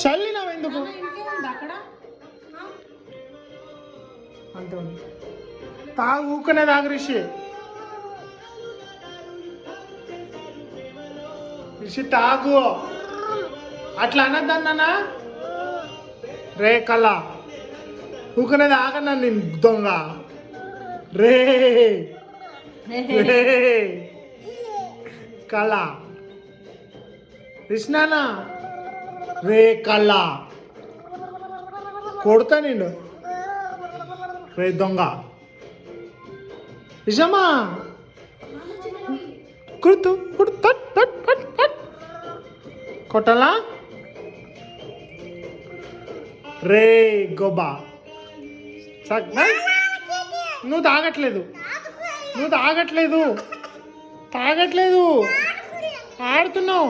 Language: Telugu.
చల్లినావు ఎందుకు అంతే ఉంది. తాగు ఊకనే తాగు రిషి. రిషి తాగు. అట్లా అనద్దన్నా. రే కళ ఊకనే తాగన్నా నేను దొంగ. రే రే కళ కృష్ణానా. రే కళ్ళ కొడతా నేను. రే దొంగ నిజమా కుర్తు కుర్తు కొట్టలా. రే గోబా నువ్వు తాగట్లేదు. నువ్వు తాగట్లేదు. తాగట్లేదు ఆడుతున్నావు.